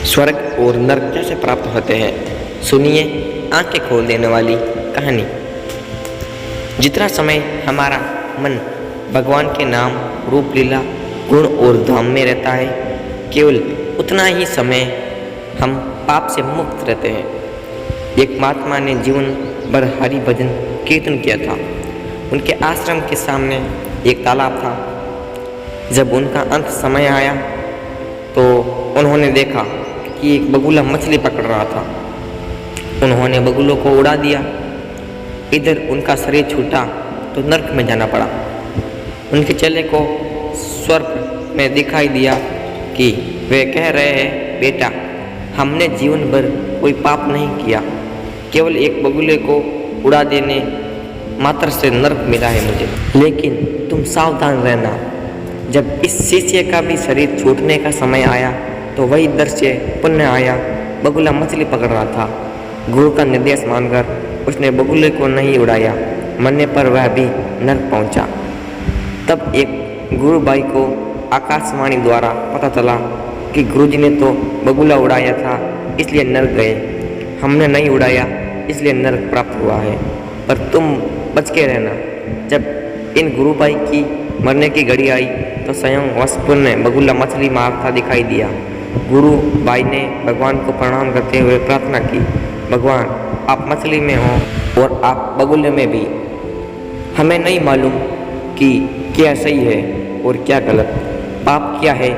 स्वर्ग और नर्क कैसे प्राप्त होते हैं, सुनिए आंखें खोल देने वाली कहानी। जितना समय हमारा मन भगवान के नाम, रूप, लीला, गुण और धाम में रहता है, केवल उतना ही समय हम पाप से मुक्त रहते हैं। एक महात्मा ने जीवन भर हरि भजन कीर्तन किया था। उनके आश्रम के सामने एक तालाब था। जब उनका अंत समय आया तो उन्होंने देखा कि एक बगुला मछली पकड़ रहा था। उन्होंने बगुलों को उड़ा दिया। इधर उनका शरीर छूटा तो नर्क में जाना पड़ा। उनके चेले को स्वर्ग में दिखाई दिया कि वे कह रहे हैं, बेटा, हमने जीवन भर कोई पाप नहीं किया, केवल एक बगुले को उड़ा देने मात्र से नर्क मिला है मुझे। लेकिन तुम सावधान रहना, जब इस शिष्य का भी शरीर छूटने का समय आया तो वही दृश्य पुनः आया। बगुला मछली पकड़ रहा था। गुरु का निर्देश मानकर उसने बगुले को नहीं उड़ाया। मरने पर वह भी नर्क पहुंचा। तब एक गुरु भाई को आकाशवाणी द्वारा पता चला कि गुरुजी ने तो बगुला उड़ाया था, इसलिए नर्क गए। हमने नहीं उड़ाया, इसलिए नर्क प्राप्त हुआ है। पर तुम बच के रहना। जब इन गुरु भाई की मरने की घड़ी आई तो स्वयं वसपुर ने बगुला मछली मारता दिखाई दिया। गुरु भाई ने भगवान को प्रणाम करते हुए प्रार्थना की, भगवान, आप मछली में हो और आप बगुले में भी। हमें नहीं मालूम कि क्या सही है और क्या गलत, पाप क्या है,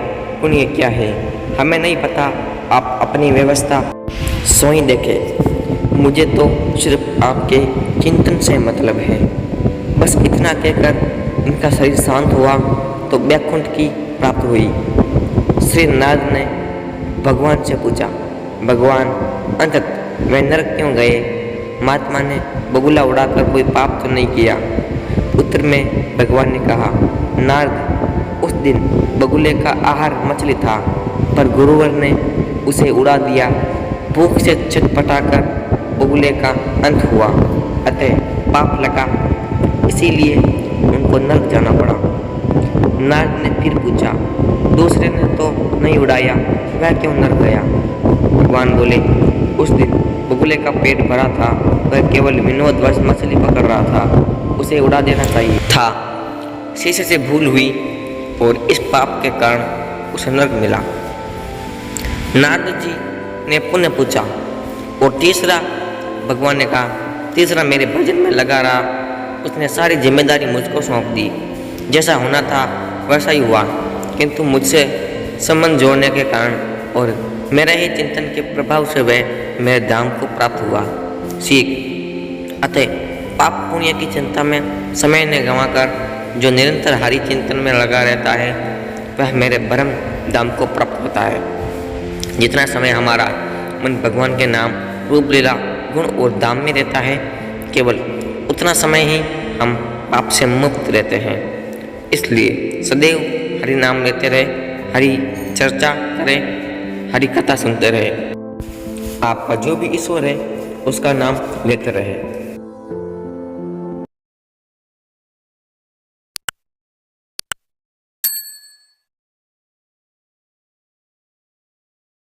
पुण्य क्या है, हमें नहीं पता। आप अपनी व्यवस्था स्वयं देखें। मुझे तो सिर्फ आपके चिंतन से मतलब है। बस इतना कहकर इनका शरीर शांत हुआ तो वैकुंठ की प्राप्त हुई। श्री नारद ने भगवान से पूछा, भगवान, अंततः वे नरक क्यों गए? महात्मा ने बगुला उड़ाकर कोई पाप तो नहीं किया। उत्तर में भगवान ने कहा, नारद, उस दिन बगुले का आहार मछली था, पर गुरुवर ने उसे उड़ा दिया। भूख से छटपटाकर बगुले का अंत हुआ, अतः पाप लगा, इसीलिए उनको नर्क जाना पड़ा। नारद ने फिर पूछा, दूसरे ने तो नहीं उड़ाया, वह क्यों नर्क गया? भगवान बोले, उस दिन बगुले का पेट भरा था, वह केवल विनोदवश मछली पकड़ रहा था, उसे उड़ा देना चाहिए था। शिष्य से भूल हुई और इस पाप के कारण उसे नर्क मिला। नारद जी ने पुनः पूछा, और तीसरा? भगवान ने कहा, तीसरा मेरे भजन में लगा रहा, उसने सारी जिम्मेदारी मुझको सौंप दी। जैसा होना था वैसा ही हुआ, किंतु मुझसे संबंध जोड़ने के कारण और मेरे ही चिंतन के प्रभाव से वह मेरे धाम को प्राप्त हुआ। सीख, अतः पाप पुण्य की चिंता में समय ने गंवाकर जो निरंतर हरि चिंतन में लगा रहता है, वह मेरे परम धाम को प्राप्त होता है। जितना समय हमारा मन भगवान के नाम, रूप, लीला, गुण और धाम में रहता है, केवल उतना समय ही हम पाप से मुक्त रहते हैं। इसलिए सदैव हरि नाम लेते रहे, हरि चर्चा करें, हरि कथा सुनते रहे। आपका जो भी ईश्वर है उसका नाम लेते रहे।